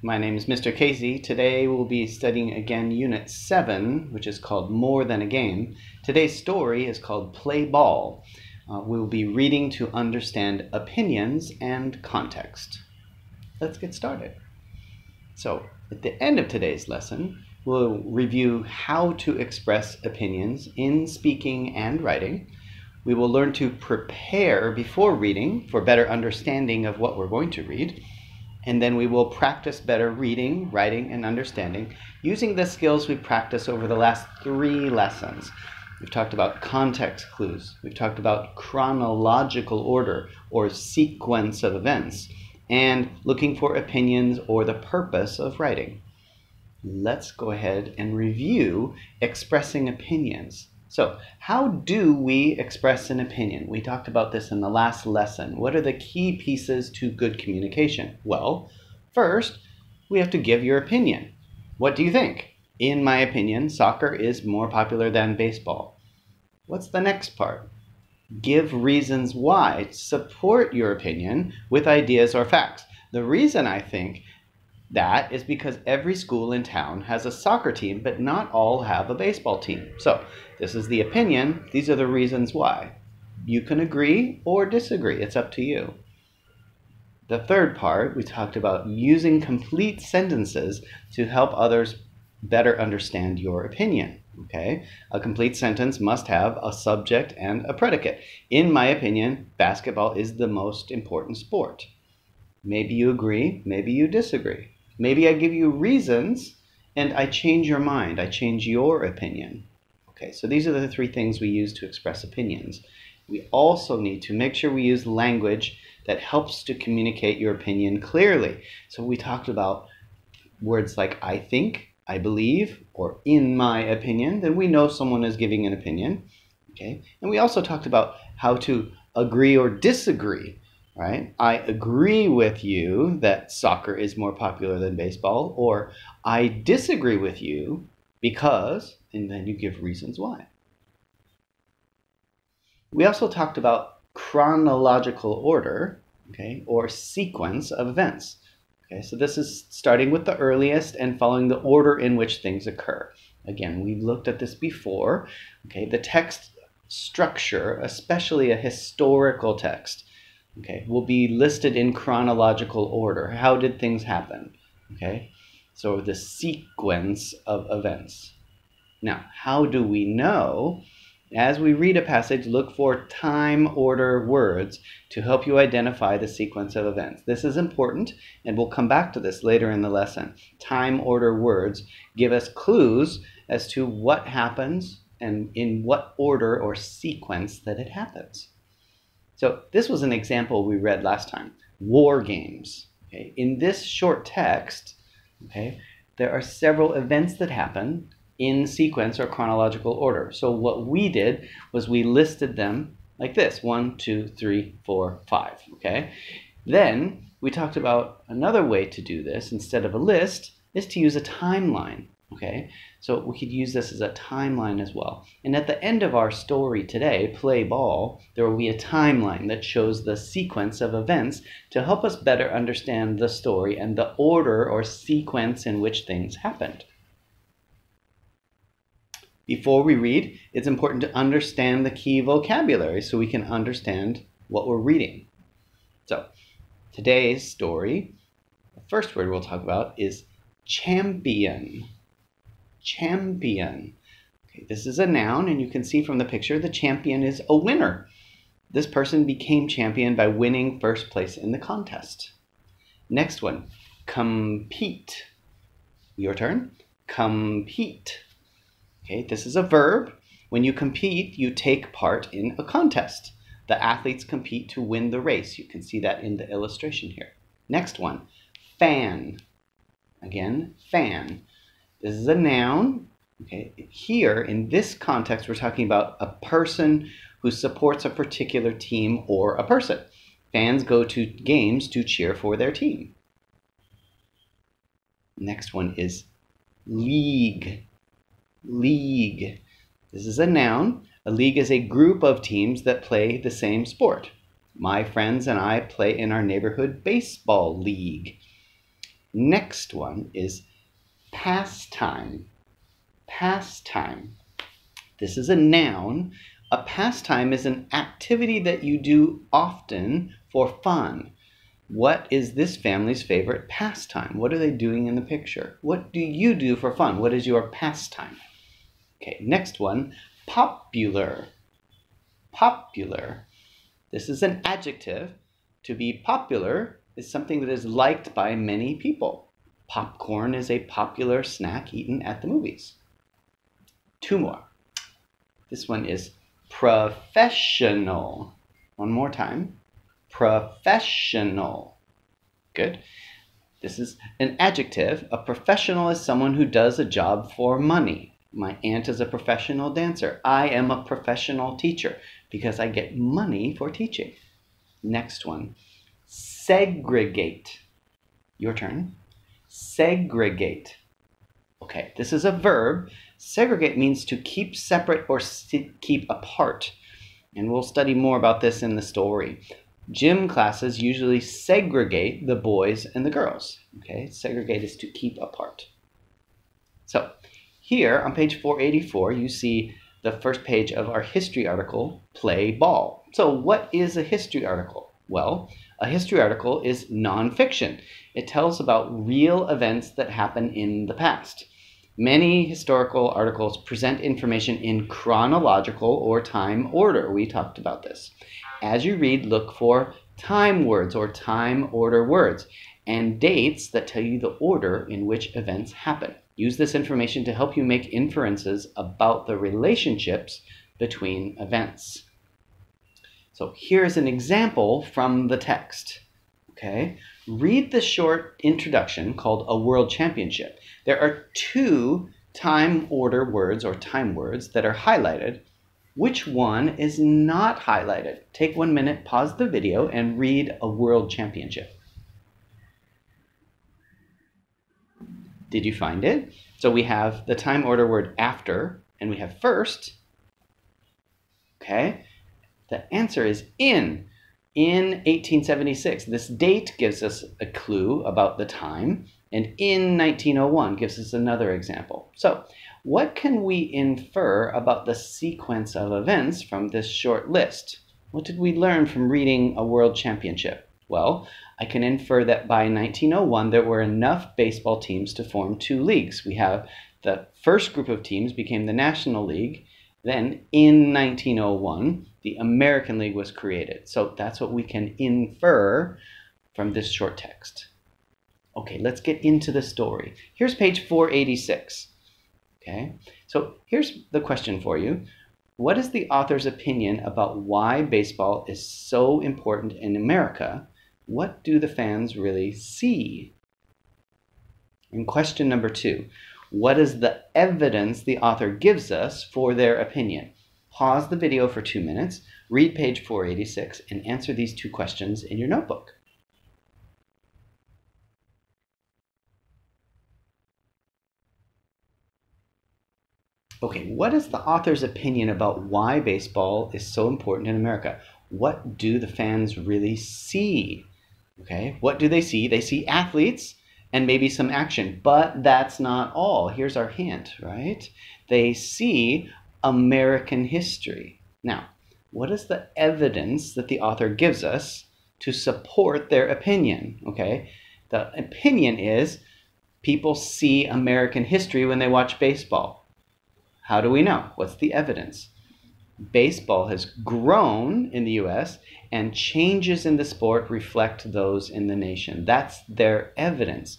my name is Mr. Casey. Today we'll be studying again Unit 7, which is called More Than a Game. Today's story is called Play Ball. We'll be reading to understand opinions and context. Let's get started. So, at the end of today's lesson, we'll review how to express opinions in speaking and writing. We will learn to prepare before reading for better understanding of what we're going to read. And then we will practice better reading, writing, and understanding using the skills we've practiced over the last 3 lessons. We've talked about context clues. We've talked about chronological order or sequence of events, and looking for opinions or the purpose of writing. Let's go ahead and review expressing opinions. So, how do we express an opinion? We talked about this in the last lesson. What are the key pieces to good communication? Well, first, we have to give your opinion. What do you think? In my opinion, soccer is more popular than baseball. What's the next part? Give reasons why. Support your opinion with ideas or facts. The reason I think that is because every school in town has a soccer team, but not all have a baseball team. So, this is the opinion. These are the reasons why. You can agree or disagree. It's up to you. The third part, we talked about using complete sentences to help others better understand your opinion. Okay? A complete sentence must have a subject and a predicate. In my opinion, basketball is the most important sport. Maybe you agree, maybe you disagree. Maybe I give you reasons and I change your mind. I change your opinion. Okay, so these are the 3 things we use to express opinions. We also need to make sure we use language that helps to communicate your opinion clearly. So we talked about words like I think, I believe, or in my opinion. Then we know someone is giving an opinion. Okay, and we also talked about how to agree or disagree. Right? I agree with you that soccer is more popular than baseball, or I disagree with you because, and then you give reasons why. We also talked about chronological order, okay, or sequence of events. Okay, so this is starting with the earliest and following the order in which things occur. Again, we've looked at this before. Okay, the text structure, especially a historical text, okay, will be listed in chronological order. How did things happen? Okay, so the sequence of events. Now, how do we know? As we read a passage, look for time order words to help you identify the sequence of events. This is important, and we'll come back to this later in the lesson. Time order words give us clues as to what happens and in what order or sequence that it happens. So this was an example we read last time, war games. Okay? In this short text, okay, there are several events that happen in sequence or chronological order. So what we did was we listed them like this, 1, 2, 3, 4, 5. Okay? Then we talked about another way to do this instead of a list is to use a timeline. Okay, so we could use this as a timeline as well. And at the end of our story today, Play Ball, there will be a timeline that shows the sequence of events to help us better understand the story and the order or sequence in which things happened. Before we read, it's important to understand the key vocabulary so we can understand what we're reading. So, today's story, the first word we'll talk about is champion. Champion. Okay, this is a noun, and you can see from the picture the champion is a winner. This person became champion by winning first place in the contest. Next one, compete. Your turn. Compete. Okay, this is a verb. When you compete, you take part in a contest. The athletes compete to win the race. You can see that in the illustration here. Next one, fan. Again, fan. This is a noun. Okay. Here, in this context, we're talking about a person who supports a particular team or a person. Fans go to games to cheer for their team. Next one is league. League. This is a noun. A league is a group of teams that play the same sport. My friends and I play in our neighborhood baseball league. Next one is pastime. Pastime. This is a noun. A pastime is an activity that you do often for fun. What is this family's favorite pastime? What are they doing in the picture? What do you do for fun? What is your pastime? Okay, next one, popular. Popular. This is an adjective. To be popular is something that is liked by many people. Popcorn is a popular snack eaten at the movies. Two more. This one is professional. One more time. Professional. Good. This is an adjective. A professional is someone who does a job for money. My aunt is a professional dancer. I am a professional teacher because I get money for teaching. Next one. Segregate. Your turn. Segregate. Okay, this is a verb. Segregate means to keep separate or keep apart. And we'll study more about this in the story. Gym classes usually segregate the boys and the girls. Okay, segregate is to keep apart. So here on page 484, you see the first page of our history article, Play Ball. So what is a history article? Well, a history article is nonfiction. It tells about real events that happen in the past. Many historical articles present information in chronological or time order. We talked about this. As you read, look for time words or time order words and dates that tell you the order in which events happen. Use this information to help you make inferences about the relationships between events. So here's an example from the text. Okay, read the short introduction called A World Championship. There are two time order words or time words that are highlighted. Which one is not highlighted? Take 1 minute, pause the video, and read A World Championship. Did you find it? So we have the time order word after, and we have first. Okay, the answer is in 1876. This date gives us a clue about the time, and in 1901 gives us another example. So what can we infer about the sequence of events from this short list? What did we learn from reading A World Championship? Well, I can infer that by 1901 there were enough baseball teams to form two leagues. We have the first group of teams became the National League. Then in 1901, the American League was created. So that's what we can infer from this short text. Okay, let's get into the story. Here's page 486. Okay, so here's the question for you. What is the author's opinion about why baseball is so important in America? What do the fans really see? And question number 2. What is the evidence the author gives us for their opinion? Pause the video for 2 minutes, read page 486, and answer these two questions in your notebook. Okay, what is the author's opinion about why baseball is so important in America? What do the fans really see? Okay, what do they see? They see athletes and maybe some action, but that's not all. Here's our hint, right? They see American history. Now, what is the evidence that the author gives us to support their opinion? Okay, the opinion is people see American history when they watch baseball. How do we know? What's the evidence? Baseball has grown in the US and changes in the sport reflect those in the nation. That's their evidence.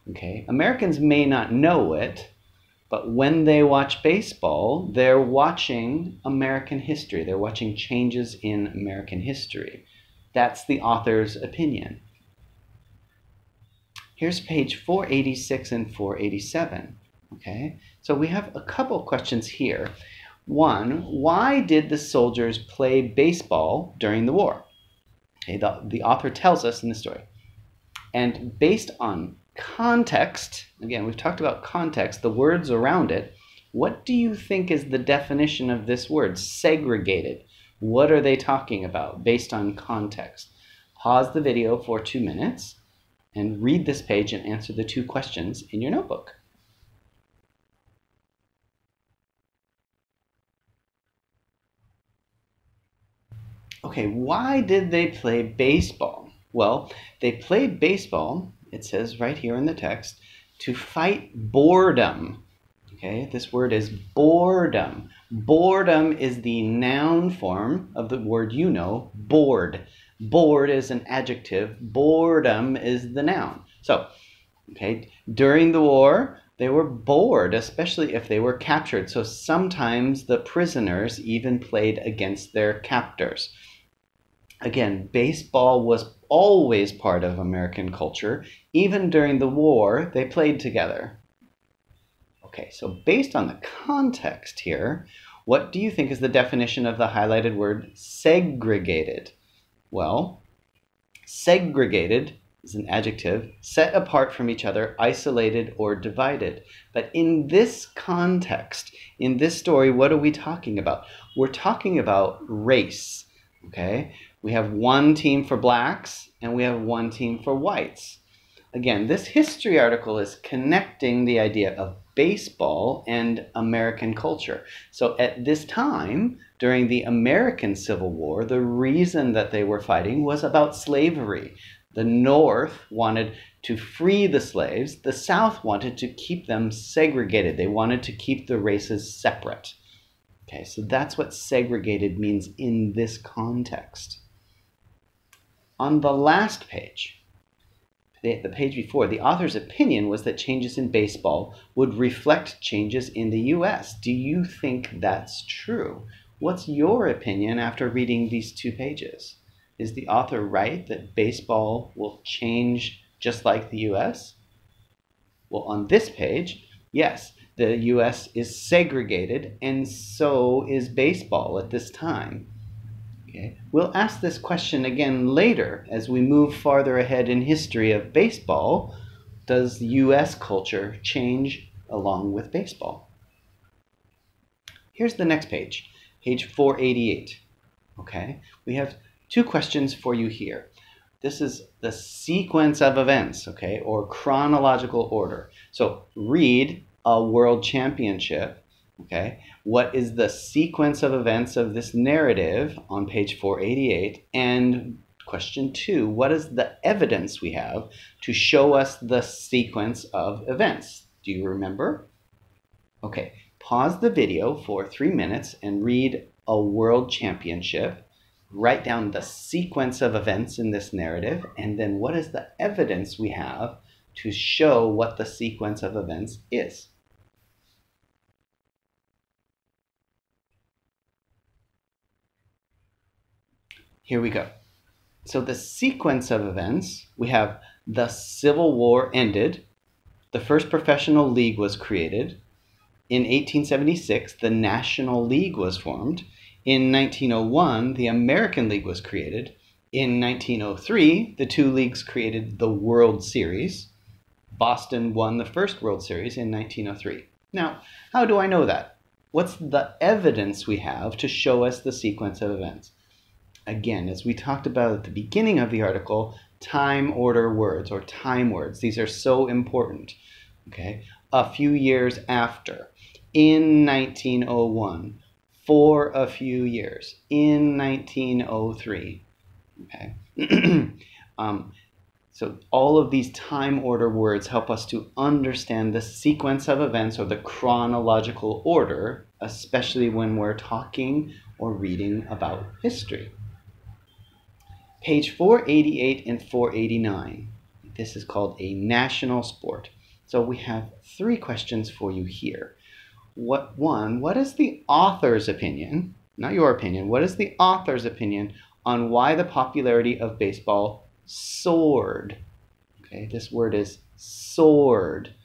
Okay? Americans may not know it, but when they watch baseball, they're watching American history. They're watching changes in American history. That's the author's opinion. Here's page 486 and 487. Okay? So we have a couple questions here. One, why did the soldiers play baseball during the war? Okay, the author tells us in the story. And based on context, again, we've talked about context, the words around it, what do you think is the definition of this word, segregated? What are they talking about based on context? Pause the video for 2 minutes and read this page and answer the 2 questions in your notebook. Okay, why did they play baseball? Well, they played baseball, it says right here in the text, to fight boredom. Okay, this word is boredom. Boredom is the noun form of the word you know, bored. Bored is an adjective, boredom is the noun. So, okay, during the war, they were bored, especially if they were captured. So sometimes the prisoners even played against their captors. Again, baseball was always part of American culture. Even during the war, they played together. Okay, so based on the context here, what do you think is the definition of the highlighted word segregated? Well, segregated is an adjective, set apart from each other, isolated or divided. But in this context, in this story, what are we talking about? We're talking about race, okay? We have one team for blacks and we have one team for whites. Again, this history article is connecting the idea of baseball and American culture. So at this time, during the American Civil War, the reason that they were fighting was about slavery. The North wanted to free the slaves. The South wanted to keep them segregated. They wanted to keep the races separate. Okay, so that's what segregated means in this context. On the last page, the page before, the author's opinion was that changes in baseball would reflect changes in the US. Do you think that's true? What's your opinion after reading these 2 pages? Is the author right that baseball will change just like the US? Well, on this page, yes, the US is segregated, and so is baseball at this time. Okay. We'll ask this question again later as we move farther ahead in history of baseball. Does US culture change along with baseball? Here's the next page, page 488. Okay, we have 2 questions for you here. This is the sequence of events, okay, or chronological order. So read a world championship. Okay, what is the sequence of events of this narrative on page 488? And question 2, what is the evidence we have to show us the sequence of events? Do you remember? Okay, pause the video for 3 minutes and read a world championship. Write down the sequence of events in this narrative, and then what is the evidence we have to show what the sequence of events is? Here we go. So the sequence of events, we have the Civil War ended, the first professional league was created, in 1876 the National League was formed, in 1901 the American League was created, in 1903 the 2 leagues created the World Series. Boston won the first World Series in 1903. Now, how do I know that? What's the evidence we have to show us the sequence of events? Again, as we talked about at the beginning of the article, time order words or time words. These are so important. Okay, a few years after, in 1901, for a few years, in 1903. Okay, so all of these time order words help us to understand the sequence of events or the chronological order, especially when we're talking or reading about history. Page 488 and 489. This is called a national sport. So we have 3 questions for you here. What is the author's opinion, not your opinion, what is the author's opinion on why the popularity of baseball soared? Okay, this word is soared.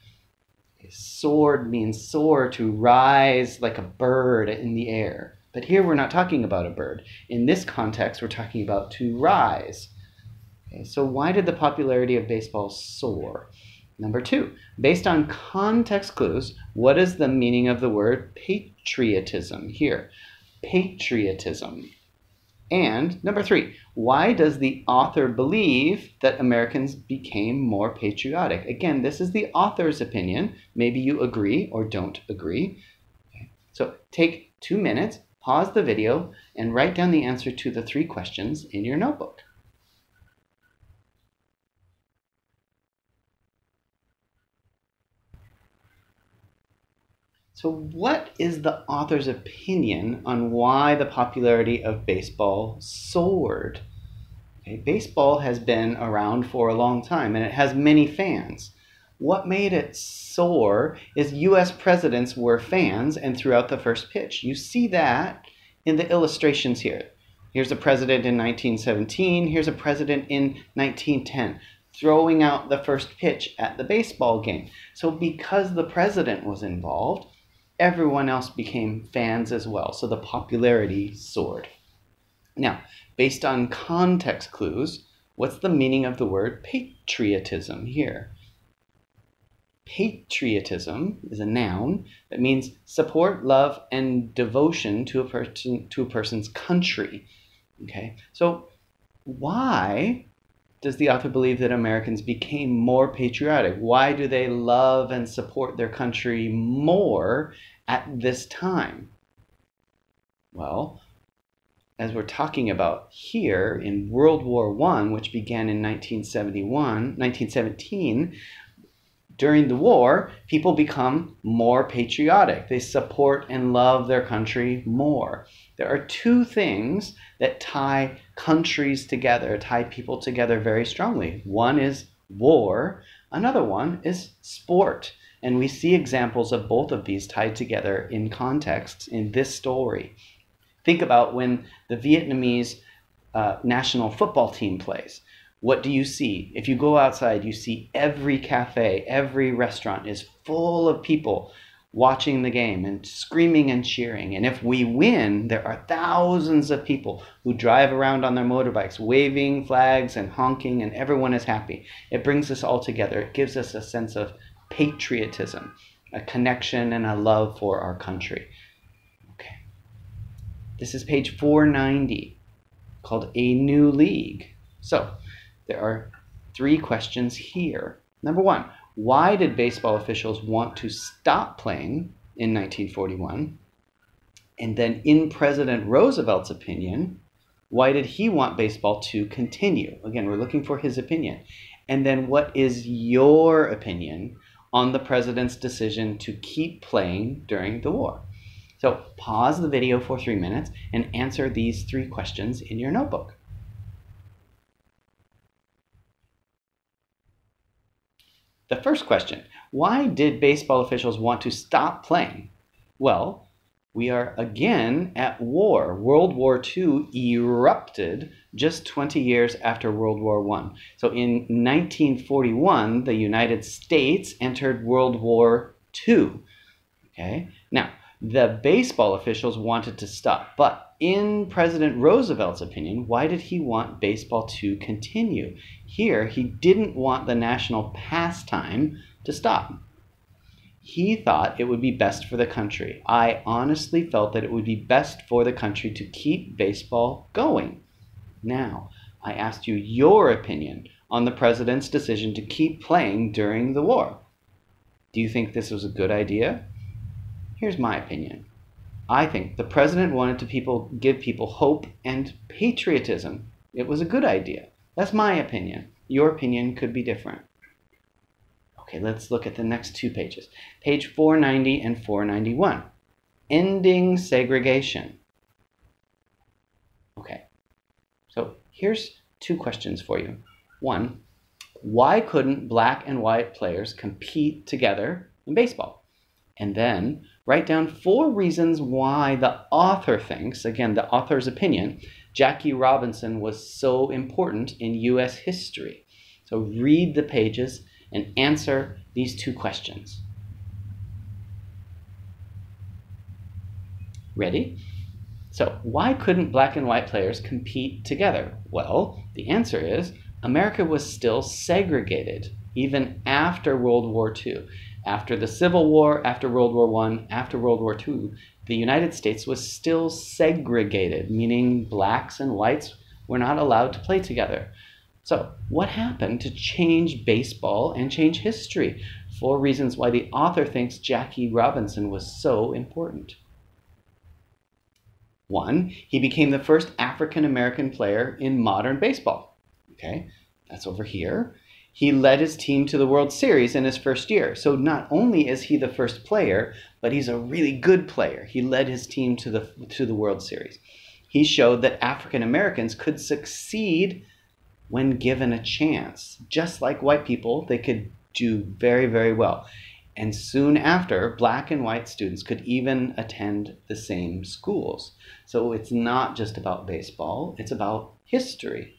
Soared means soar, to rise like a bird in the air. But here we're not talking about a bird. In this context, we're talking about to rise. Okay, so why did the popularity of baseball soar? Number 2, based on context clues, what is the meaning of the word patriotism here? Patriotism. And number 3, why does the author believe that Americans became more patriotic? Again, this is the author's opinion. Maybe you agree or don't agree. Okay. So take 2 minutes, pause the video, and write down the answer to the 3 questions in your notebook. So what is the author's opinion on why the popularity of baseball soared? Okay, baseball has been around for a long time and it has many fans. What made it soar is U.S. presidents were fans and threw out the first pitch. You see that in the illustrations here. Here's a president in 1917, here's a president in 1910, throwing out the first pitch at the baseball game. So because the president was involved, everyone else became fans as well, so the popularity soared. Now, based on context clues, what's the meaning of the word patriotism here? Patriotism is a noun that means support, love, and devotion to a person's country. Okay, so why does the author believe that Americans became more patriotic? Why do they love and support their country more at this time? Well, as we're talking about here in World War I, which began in 1917, during the war, people become more patriotic. They support and love their country more. There are 2 things that tie countries together, tie people together very strongly. One is war, another one is sport. And we see examples of both of these tied together in context in this story. Think about when the Vietnamese national football team plays. What do you see? If you go outside, you see every cafe, every restaurant is full of people watching the game and screaming and cheering. And if we win, there are thousands of people who drive around on their motorbikes, waving flags and honking, and everyone is happy. It brings us all together. It gives us a sense of patriotism, a connection and a love for our country. Okay. This is page 490, called A New League. So, there are 3 questions here. Number 1, why did baseball officials want to stop playing in 1941? And then in President Roosevelt's opinion, why did he want baseball to continue? Again, we're looking for his opinion. And then what is your opinion on the president's decision to keep playing during the war? So pause the video for 3 minutes and answer these 3 questions in your notebook. The first question, why did baseball officials want to stop playing? Well, we are again at war. World War II erupted just 20 years after World War I. So in 1941, the United States entered World War II. Okay? Now, the baseball officials wanted to stop, but in President Roosevelt's opinion, why did he want baseball to continue? Here, he didn't want the national pastime to stop. He thought it would be best for the country. I honestly felt that it would be best for the country to keep baseball going. Now, I asked you your opinion on the president's decision to keep playing during the war. Do you think this was a good idea? Here's my opinion. I think the president wanted to give people hope and patriotism. It was a good idea. That's my opinion. Your opinion could be different. Okay, let's look at the next 2 pages. Page 490 and 491. Ending segregation. Okay, so here's 2 questions for you. 1, why couldn't black and white players compete together in baseball? And then write down 4 reasons why the author thinks, again, the author's opinion, Jackie Robinson was so important in U.S. history. So read the pages and answer these 2 questions. Ready? So why couldn't black and white players compete together? Well, the answer is America was still segregated even after World War II. After the Civil War, after World War I, after World War II, the United States was still segregated, meaning blacks and whites were not allowed to play together. So, what happened to change baseball and change history? 4 reasons why the author thinks Jackie Robinson was so important. 1, he became the first African American player in modern baseball. Okay, that's over here. He led his team to the World Series in his first year. So not only is he the first player, but he's a really good player. He led his team to the World Series. He showed that African Americans could succeed when given a chance. Just like white people, they could do very, very well. And soon after, black and white students could even attend the same schools. So it's not just about baseball, it's about history.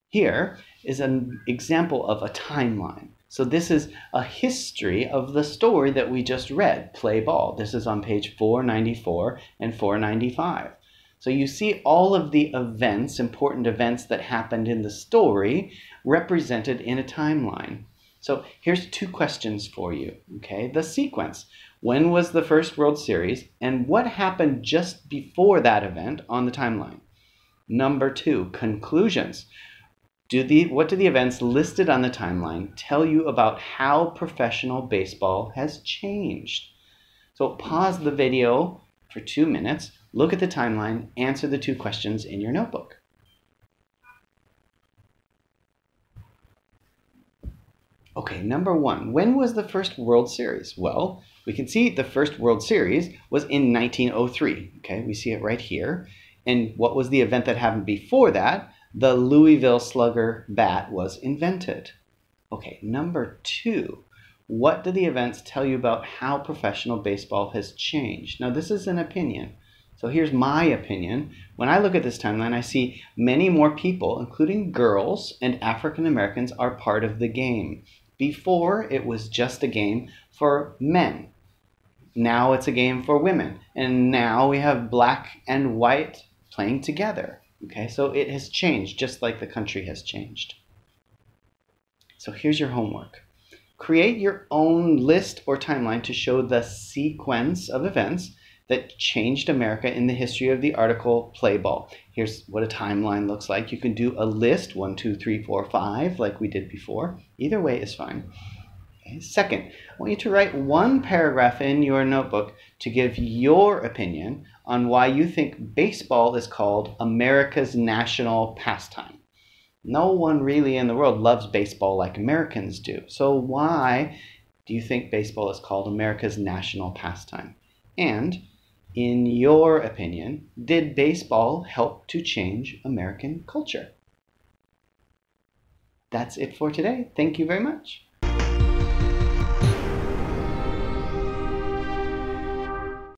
Here is an example of a timeline. So this is a history of the story that we just read, Play Ball. This is on page 494 and 495. So you see all of the events, important events that happened in the story represented in a timeline. So here's 2 questions for you, okay? The sequence. When was the first World Series and what happened just before that event on the timeline? Number 2, conclusions. What do the events listed on the timeline tell you about how professional baseball has changed? So pause the video for 2 minutes, look at the timeline, answer the 2 questions in your notebook. Okay, number 1, when was the first World Series? Well, we can see the first World Series was in 1903. Okay, we see it right here. And what was the event that happened before that? The Louisville Slugger bat was invented. Okay, number 2, what do the events tell you about how professional baseball has changed? Now, this is an opinion. So here's my opinion. When I look at this timeline, I see many more people, including girls and African Americans, are part of the game. Before, it was just a game for men. Now it's a game for women. And now we have black and white playing together. Okay, so it has changed just like the country has changed. So here's your homework. Create your own list or timeline to show the sequence of events that changed America in the history of the article Play Ball. Here's what a timeline looks like. You can do a list, 1, 2, 3, 4, 5, like we did before. Either way is fine. Okay. Second, I want you to write 1 paragraph in your notebook to give your opinion on why you think baseball is called America's national pastime. No one really in the world loves baseball like Americans do. So why do you think baseball is called America's national pastime? And in your opinion, did baseball help to change American culture? That's it for today. Thank you very much.